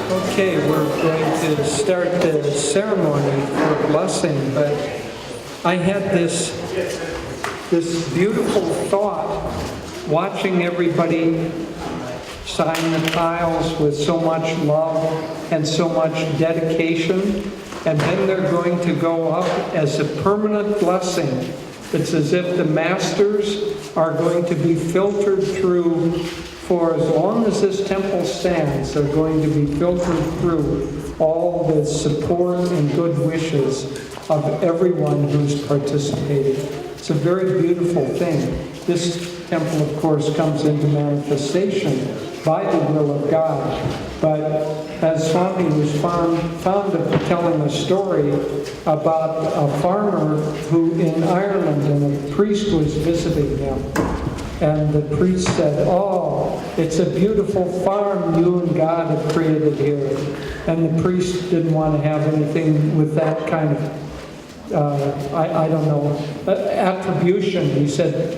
Okay, we're going to start the ceremony for blessing, but I had this beautiful thought watching everybody sign the tiles with so much love and so much dedication, and then they're going to go up as a permanent blessing. It's as if the masters are going to be filtered through. For as long as this temple stands, they're going to be filtered through all the support and good wishes of everyone who's participating. It's a very beautiful thing. This temple, of course, comes into manifestation by the will of God. But as Swami was fond of telling a story about a farmer who in Ireland, and a priest was visiting him. And the priest said, "Oh, it's a beautiful farm you and God have created here." And the priest didn't want to have anything with that kind of, I don't know, attribution. He said,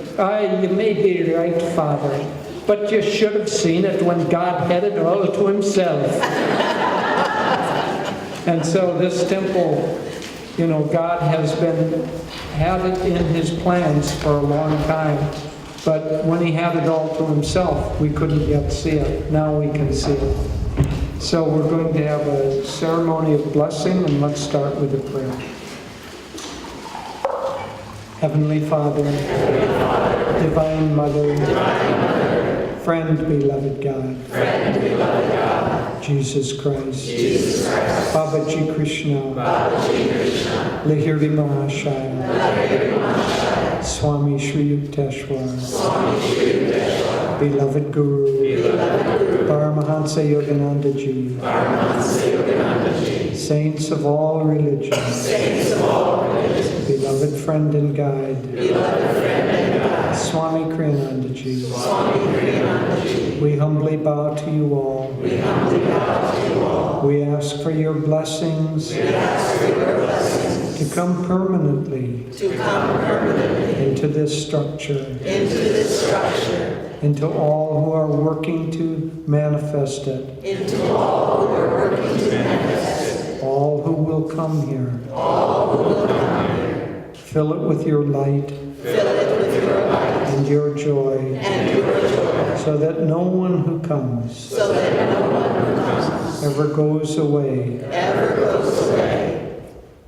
"You may be right, Father, but you should have seen it when God had it all to himself." And so this temple, God has had it in his plans for a long time. But when he had it all to himself, we couldn't yet see it. Now we can see it. So we're going to have a ceremony of blessing, and let's start with a prayer. Heavenly Father, Divine Mother, Friend, beloved God, Jesus Christ, Babaji Krishna, Lahiri Mahashaya, Swami Shri Yukteswar, beloved Guru, Paramahansa Yogananda Ji, saints of all religions, beloved friend and guide, Swami Kriyananda Ji, we humbly bow to you all. We ask for your blessings to come permanently into this structure, into all who are working to manifest it, all who will come here. Fill it with your light and your joy, so that no one who comes ever goes away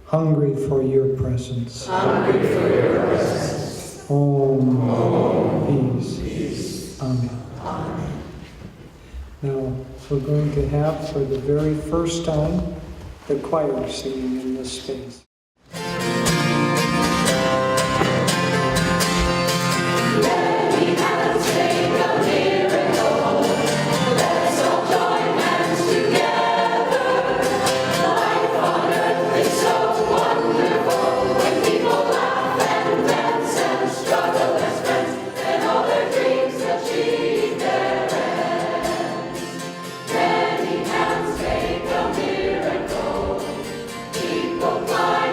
hungry for your presence. Om. Peace. Amen. Now, we're going to have, for the very first time, the choir singing in this space. People fly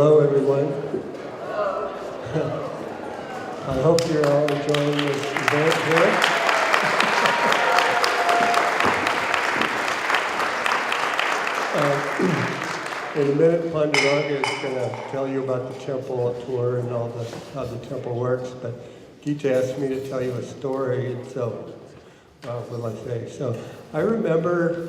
Hello, everyone. I hope you're all enjoying this event here. In a minute, Panduranga is going to tell you about the temple tour and how the temple works, but Gita asked me to tell you a story, and so, what will I say? So, I remember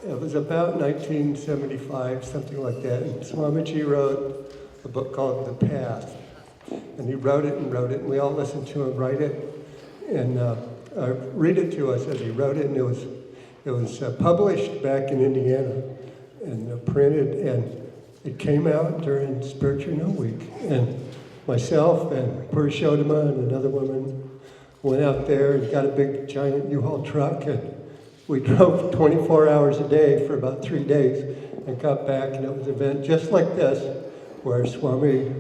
it was about 1975, something like that, and Swamiji wrote a book called The Path. And he wrote it, and we all listened to him write it, and read it to us as he wrote it, and it was published back in Indiana, and printed, and it came out during Spiritual No Week. And myself and Purushotama and another woman went out there and got a big giant U-Haul truck, and we drove 24 hours a day for about 3 days and got back, and it was an event just like this, where Swami,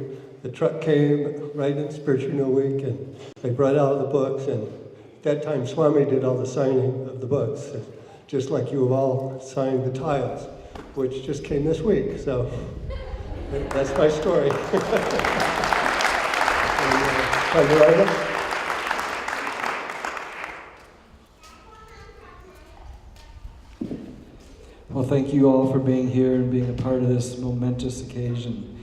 the truck came right in Spiritual No Week, and they brought out the books, and at that time Swami did all the signing of the books, just like you have all signed the tiles, which just came this week, so that's my story. And, well, thank you all for being here and being a part of this momentous occasion.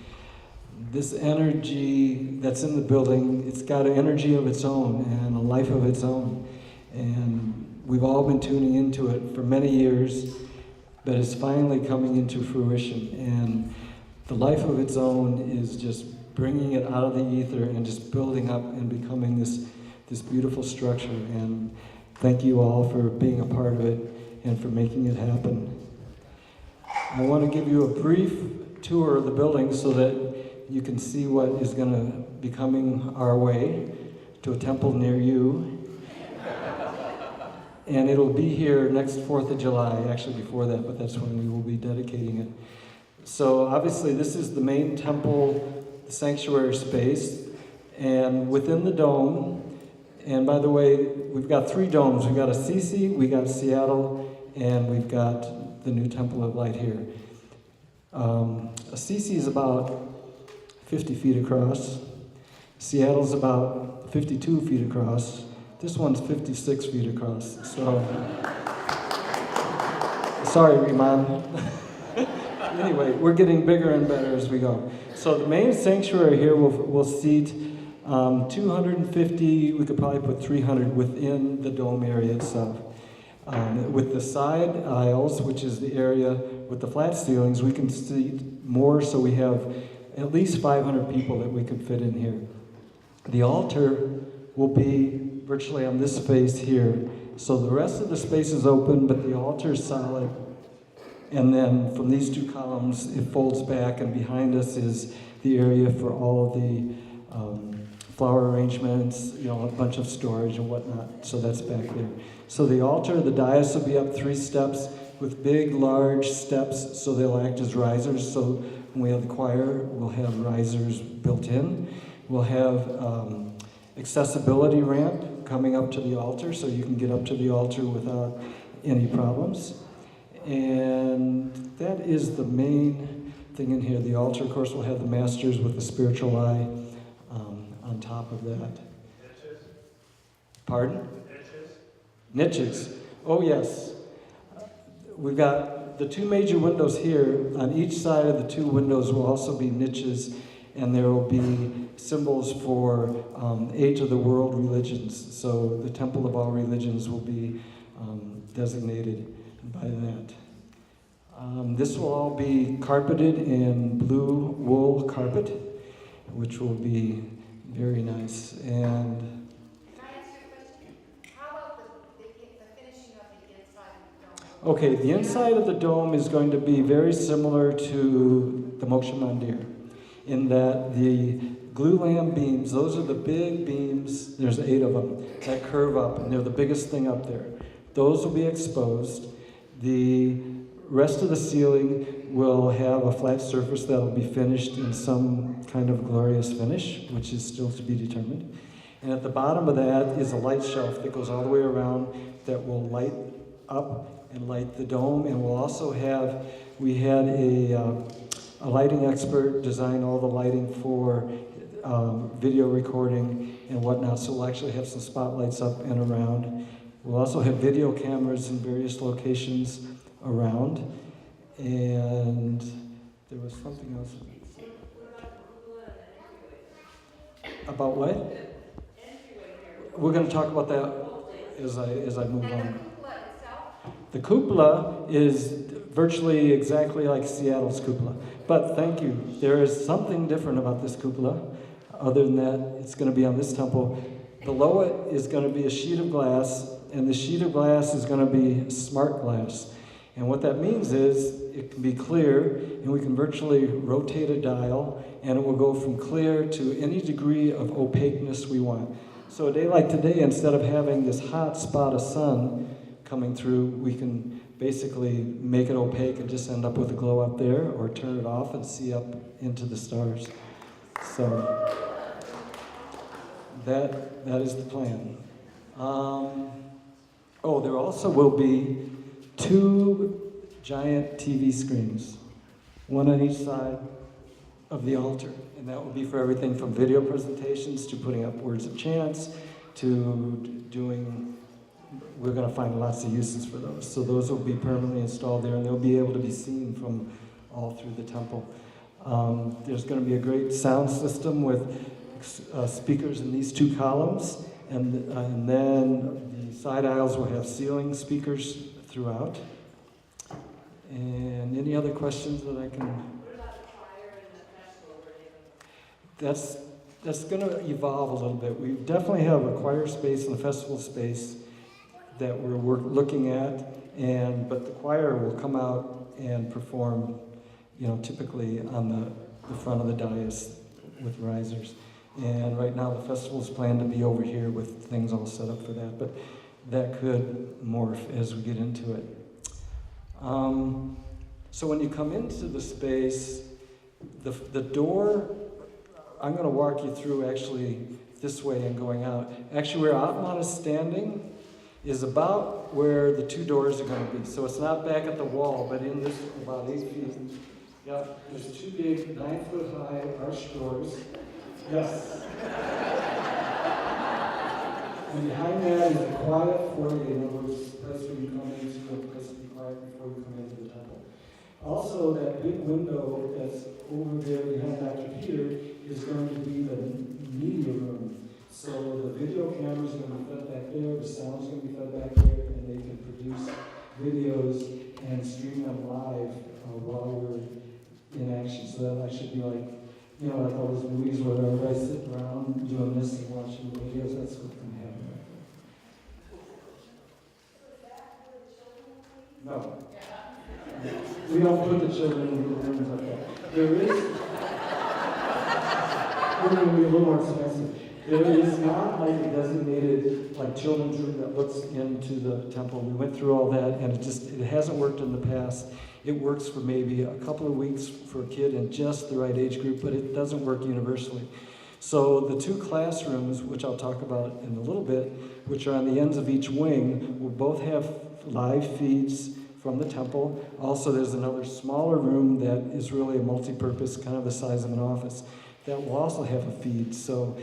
This energy that's in the building, it's got an energy of its own and a life of its own. And we've all been tuning into it for many years, but it's finally coming into fruition. And the life of its own is just bringing it out of the ether and just building up and becoming this beautiful structure. And thank you all for being a part of it and for making it happen. I want to give you a brief tour of the building so that you can see what is going to be coming our way to a temple near you. And it'll be here next 4th of July, actually before that, but that's when we will be dedicating it. So obviously this is the main temple, the sanctuary space, and within the dome, and by the way, we've got 3 domes. We've got a CC, we got Seattle, and we've got the new Temple of Light here. A CC is about 50 feet across. Seattle's about 52 feet across. This one's 56 feet across. So, sorry, Riman. Anyway, we're getting bigger and better as we go. So the main sanctuary here will seat 250, we could probably put 300 within the dome area itself. With the side aisles, which is the area with the flat ceilings, we can seat more, so we have at least 500 people that we can fit in here. The altar will be virtually on this space here. So the rest of the space is open, but the altar is solid. And then from these 2 columns, it folds back, and behind us is the area for all of the flower arrangements, a bunch of storage and whatnot. So that's back there. So the altar, the dais will be up 3 steps with big, large steps, so they'll act as risers. So when we have the choir, we'll have risers built in. We'll have accessibility ramp coming up to the altar, so you can get up to the altar without any problems. And that is the main thing in here. The altar, of course, will have the masters with the spiritual eye on top of that. Niches? Pardon? Niches? Niches. Oh, yes. We've got the 2 major windows here. On each side of the 2 windows will also be niches, and there will be symbols for age of the world religions. So the temple of all religions will be designated by that. This will all be carpeted in blue wool carpet, which will be very nice. And Can I ask you a question? How about the finishing of the inside of the dome? okay, the inside of the dome is going to be very similar to the Moksha Mandir, in that the glue lamp beams, those are the big beams, there's 8 of them, that curve up, and they're the biggest thing up there. Those will be exposed. The rest of the ceiling will have a flat surface that will be finished in some kind of glorious finish, which is still to be determined. And at the bottom of that is a light shelf that goes all the way around that will light up and light the dome. And we'll also have, we had a a lighting expert, design all the lighting for video recording and whatnot. So we'll actually have some spotlights up and around. We'll also have video cameras in various locations around. And there was something else. About what? We're going to talk about that as I move on. The cupola is virtually exactly like Seattle's cupola. But thank you. There is something different about this cupola. Other than that, it's going to be on this temple. Below it is going to be a sheet of glass, and the sheet of glass is going to be smart glass. And what that means is it can be clear, and we can virtually rotate a dial, and it will go from clear to any degree of opaqueness we want. So a day like today, instead of having this hot spot of sun coming through, we can basically make it opaque and just end up with a glow up there, or turn it off and see up into the stars. So that is the plan. There also will be 2 giant TV screens, one on each side of the altar. And that will be for everything from video presentations to putting up words of chants to doing, we're going to find lots of uses for those. So those will be permanently installed there, and they'll be able to be seen from all through the temple. There's going to be a great sound system with speakers in these 2 columns, and then the side aisles will have ceiling speakers throughout. And any other questions that I can? What about the choir and the festival? That's going to evolve a little bit. We definitely have a choir space and a festival space that we're looking at, but the choir will come out and perform, typically on the front of the dais with risers. And right now the festival's planned to be over here with things all set up for that, but that could morph as we get into it. So when you come into the space, the door, I'm going to walk you through actually this way and going out. Actually, where Atman is standing is about where the 2 doors are going to be. So it's not back at the wall, but in this about 8 feet. Yep, there's 2 big 9-foot-high arched doors. Yes. And behind that is a quiet foyer, in other words, the place where you come into, a place to be quiet before you come into the temple. Also, that big window that's over there behind Dr. Peter is going to be the media room. So the video cameras are going to be fed back there, the sound's going to be fed back there, and they can produce videos and stream them live while we're in action. So that should be like, like all those movies where everybody's sitting around doing this and watching the videos. That's what's going to happen right there. No. We don't put the children in the rooms like that. There is, we're going to be a little more expensive. There is not like a designated children's room that looks into the temple. We went through all that, and it hasn't worked in the past. It works for maybe a couple of weeks for a kid in just the right age group, but it doesn't work universally. So the 2 classrooms, which I'll talk about in a little bit, which are on the ends of each wing, will both have live feeds from the temple. Also, there's another smaller room that is really a multi-purpose, kind of the size of an office, that will also have a feed. So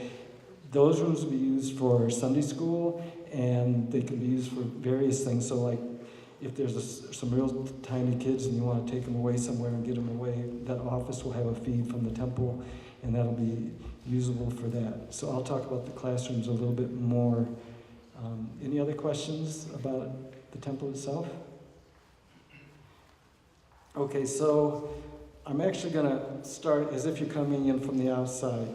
those rooms will be used for Sunday school, and they can be used for various things. So if there's some real tiny kids and you want to take them away somewhere and get them away, that office will have a feed from the temple, and that'll be usable for that. So I'll talk about the classrooms a little bit more. Any other questions about the temple itself? Okay, so I'm actually going to start as if you're coming in from the outside.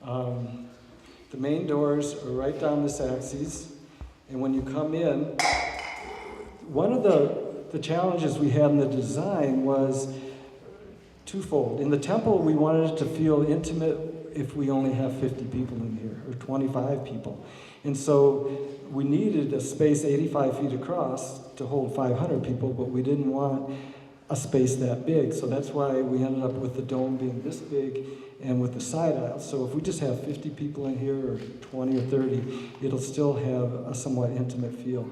The main doors are right down this axis, and when you come in, one of the challenges we had in the design was twofold. In the temple, we wanted it to feel intimate if we only have 50 people in here, or 25 people. And so we needed a space 85 feet across to hold 500 people, but we didn't want a space that big. So that's why we ended up with the dome being this big and with the side aisles. So if we just have 50 people in here, or 20 or 30, it'll still have a somewhat intimate feel.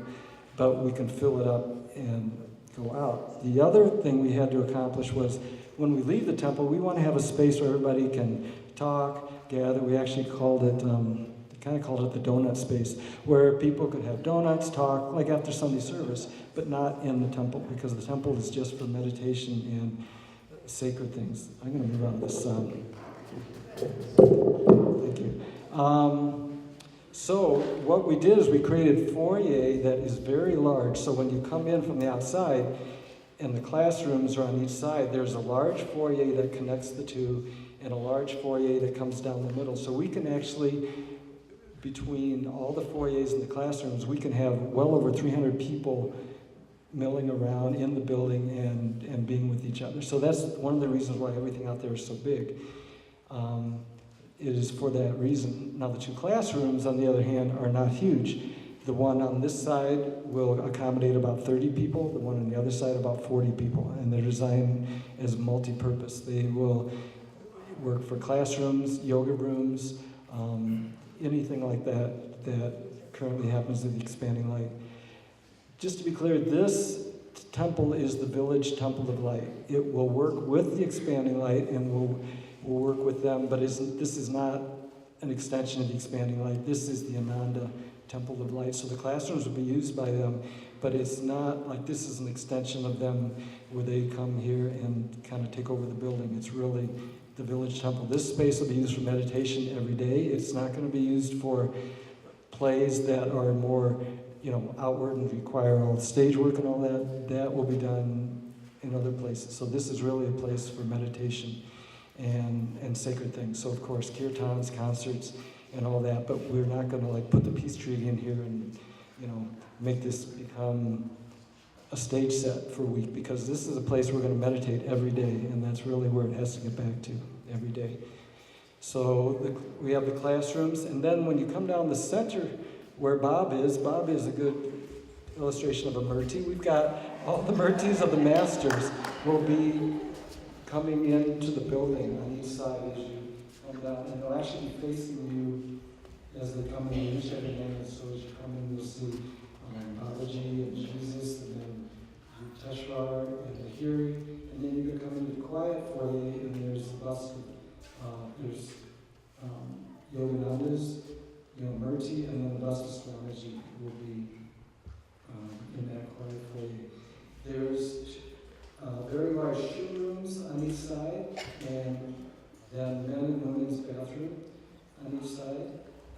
But we can fill it up and go out. The other thing we had to accomplish was when we leave the temple, we want to have a space where everybody can talk, gather. We actually called it, kind of called it the donut space, where people could have donuts, talk, like after Sunday service, but not in the temple, because the temple is just for meditation and sacred things. I'm going to move on to this. Thank you. So what we did is we created foyer that is very large. So when you come in from the outside, and the classrooms are on each side, there's a large foyer that connects the two, and a large foyer that comes down the middle. So we can actually, between all the foyers and the classrooms, we can have well over 300 people milling around in the building and being with each other. So that's one of the reasons why everything out there is so big. It is for that reason. Now the two classrooms, on the other hand, are not huge. The one on this side will accommodate about 30 people, the one on the other side about 40 people, and they're designed as multi-purpose. They will work for classrooms, yoga rooms, anything like that that currently happens at the Expanding Light. Just to be clear, this temple is the Village Temple of Light. It will work with the Expanding Light and will work with them, but this is not an extension of the Expanding Light. This is the Ananda Temple of Light. So the classrooms will be used by them, but it's not like this is an extension of them where they come here and kind of take over the building. It's really the Village Temple. This space will be used for meditation every day. It's not going to be used for plays that are more, outward and require all the stage work and all that. That will be done in other places. So this is really a place for meditation and sacred things. So of course, kirtans, concerts, and all that, but we're not going to put the peace treaty in here and make this become a stage set for a week, because this is a place we're going to meditate every day, and that's really where it has to get back to, every day. So we have the classrooms, and then when you come down the center where Bob is a good illustration of a murti. We've got all the murtis of the masters will be coming into the building on each side as you come down, and they'll actually be facing you as they come in, each other name. So as you come in, you'll see Babaji and Jesus, and then Teshwar and Lahiri, and then you're going to come into the quiet foyer, and there's the bust of, there's Yogananda's, Murti, and then the bust of Swamiji will be in that quiet foyer. There's very large shoe rooms on each side, and then men and women's bathroom on each side,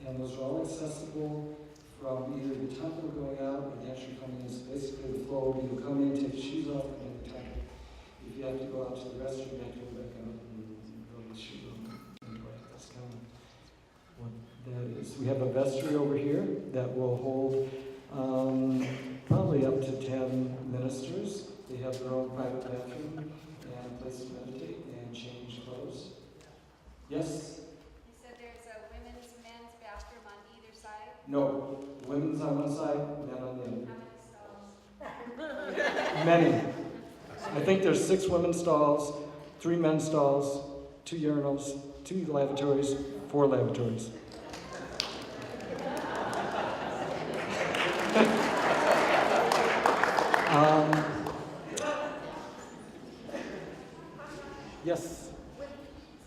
and those are all accessible from either the temple going out or the entry coming in. So basically the flow will be you come in, take your shoes off, and then the temple. If you have to go out to the restroom, you have to go back out and go to the shoe room. Anyway, that's kind of what that is. We have a vestry over here that will hold probably up to 10 ministers. They have their own private bathroom and a place to meditate and change clothes. Yes? You said there's a women's, men's bathroom on either side? No. Women's on one side, men on the other. How many stalls? Many. I think there's 6 women's stalls, 3 men's stalls, 2 urinals, 2 lavatories, 4 lavatories. Yes. With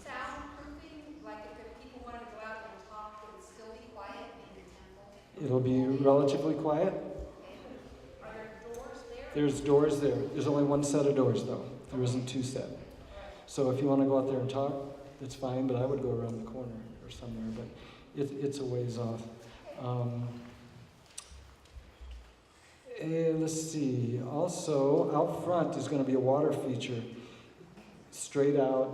soundproofing, like if people wanted to go out and talk, would it still be quiet in the temple? It'll be relatively quiet. Are there doors there? There's doors there. There's only 1 set of doors, though. There isn't 2 set. So if you want to go out there and talk, that's fine, but I would go around the corner or somewhere, but it's a ways off. Let's see. Also, out front is going to be a water feature. Straight out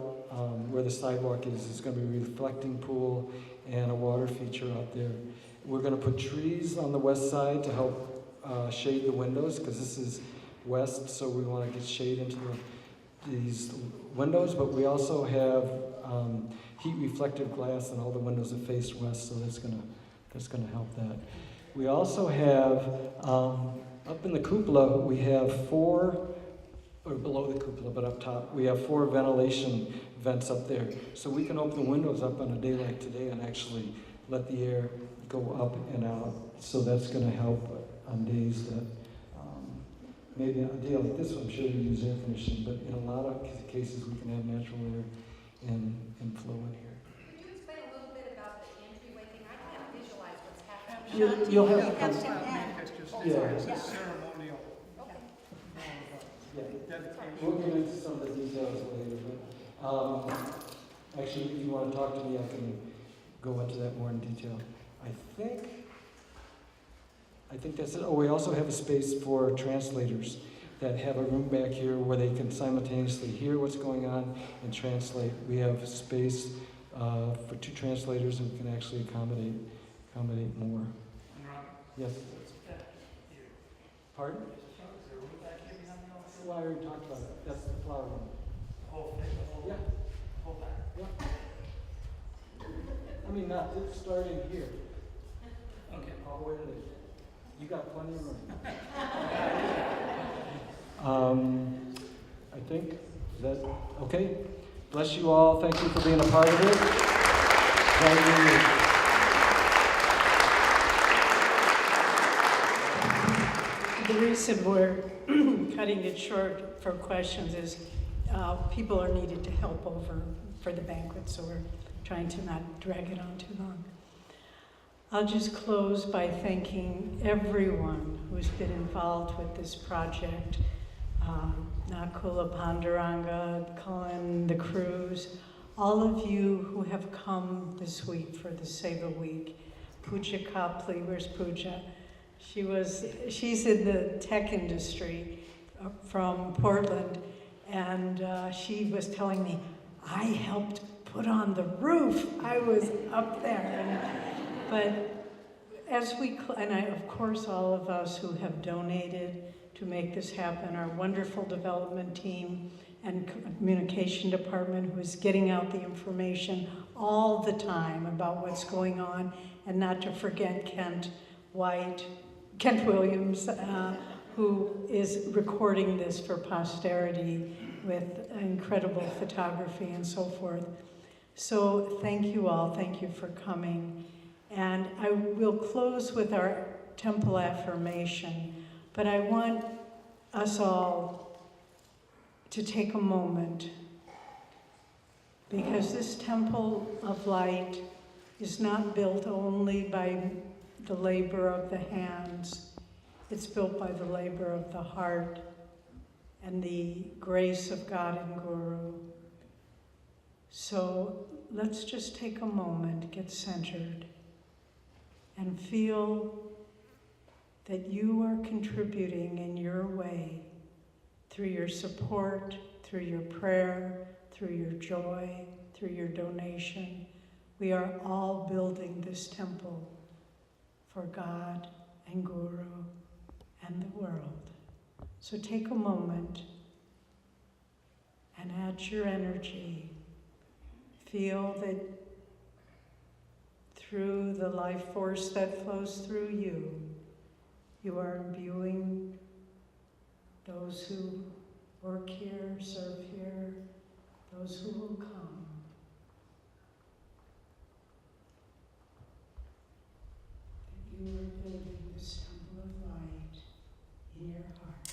where the sidewalk is going to be a reflecting pool and a water feature out there. We're going to put trees on the west side to help shade the windows, because this is west, so we want to get shade into these windows, but we also have heat reflective glass in all the windows that face west, so that's going to help that. We also have up in the cupola, we have 4, or below the cupola, but up top, we have 4 ventilation vents up there. So we can open the windows up on a day like today and actually let the air go up and out. So that's going to help on days that maybe on a day like this one, I'm sure we use air conditioning, but in a lot of cases we can have natural air and flow in here. Could you explain a little bit about the entryway thing? I can't visualize what's happening. You'll have to That's come. not pictures, Yeah. it's a ceremonial Okay. Yeah. dedication. We'll get into some of the details later, but actually, if you want to talk to me, I can go into that more in detail. I think that's it. Oh, we also have a space for translators that have a room back here where they can simultaneously hear what's going on and translate. We have space for 2 translators, and we can actually accommodate more. Yes. Pardon? Well, I already talked about it. That's the flower room. Yeah. Yeah. I mean, not just starting here. Okay. All the way to there. You got plenty of room. I think, is that okay? Bless you all. Thank you for being a part of it. Thank you. The reason we're cutting it short for questions is people are needed to help over for the banquet, so we're trying to not drag it on too long. I'll just close by thanking everyone who's been involved with this project. Nakula, Panduranga, Cullen, the crews, all of you who have come this week for the Seva Week. Pooja Copley, where's Pooja? She's in the tech industry from Portland, and she was telling me, I helped put on the roof. I was up there. But as of course all of us who have donated to make this happen, our wonderful development team and communication department who is getting out the information all the time about what's going on, and not to forget Kent Williams, who is recording this for posterity with incredible photography and so forth. So thank you all, thank you for coming. And I will close with our temple affirmation, but I want us all to take a moment, because this temple of light is not built only by the labor of the hands, it's built by the labor of the heart and the grace of God and Guru. So let's just take a moment, get centered, and feel that you are contributing in your way, through your support, through your prayer, through your joy, through your donation. We are all building this temple for God and Guru and the world. So take a moment and add your energy. Feel that through the life force that flows through you, you are imbuing those who work here, serve here, those who will come. That you are building this temple of light in your heart.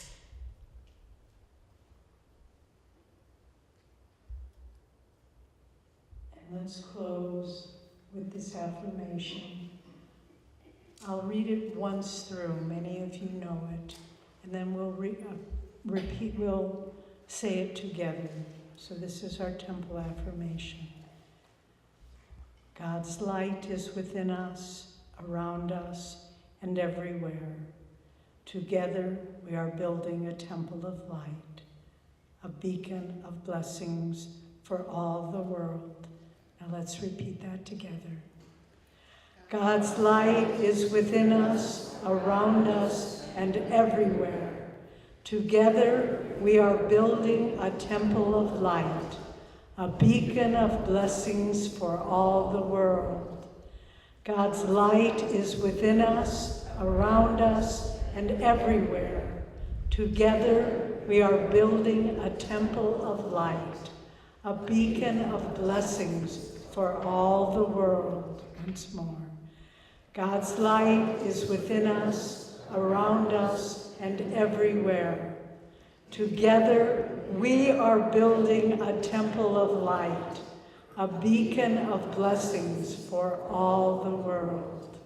And let's close with this affirmation. I'll read it once through, many of you know it, and then we'll say it together. So this is our temple affirmation. God's light is within us, around us, and everywhere. Together we are building a temple of light, a beacon of blessings for all the world. Now let's repeat that together. God's light is within us, around us, and everywhere. Together, we are building a temple of light, a beacon of blessings for all the world. God's light is within us, around us, and everywhere. Together, we are building a temple of light, a beacon of blessings for all the world. Once more. God's light is within us, around us, and everywhere. Together, we are building a temple of light, a beacon of blessings for all the world.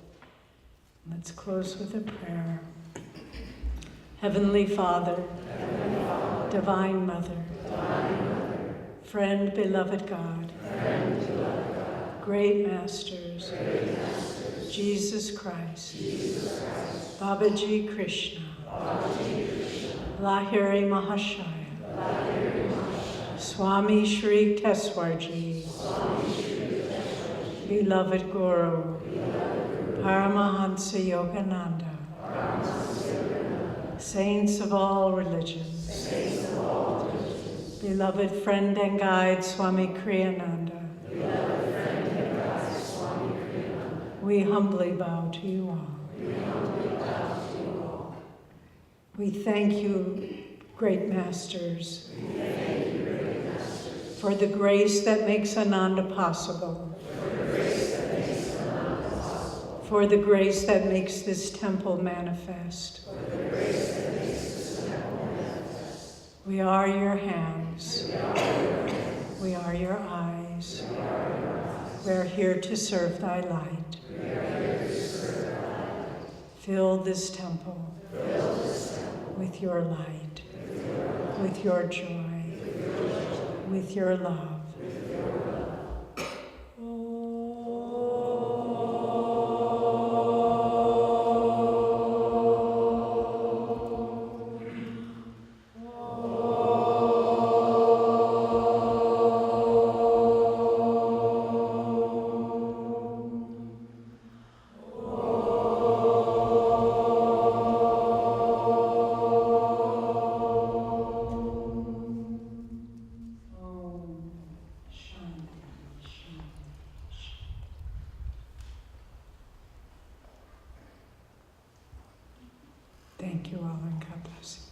Let's close with a prayer. Heavenly Father, Divine Mother, Friend, beloved God, Great Masters, Jesus Christ, Babaji Krishna, Lahiri Mahashaya, Swami Shri Teswarji, beloved Guru, Paramahansa Yogananda, saints of all religions, beloved friend and guide Swami Kriyananda, we humbly bow to you all. We thank you, great masters, for the grace that makes Ananda possible, for the grace that makes this temple manifest. We are your hands. We are your eyes. We are here to serve thy light. Fill this temple with your light, with your joy, with your love. Thank you all, and God bless you.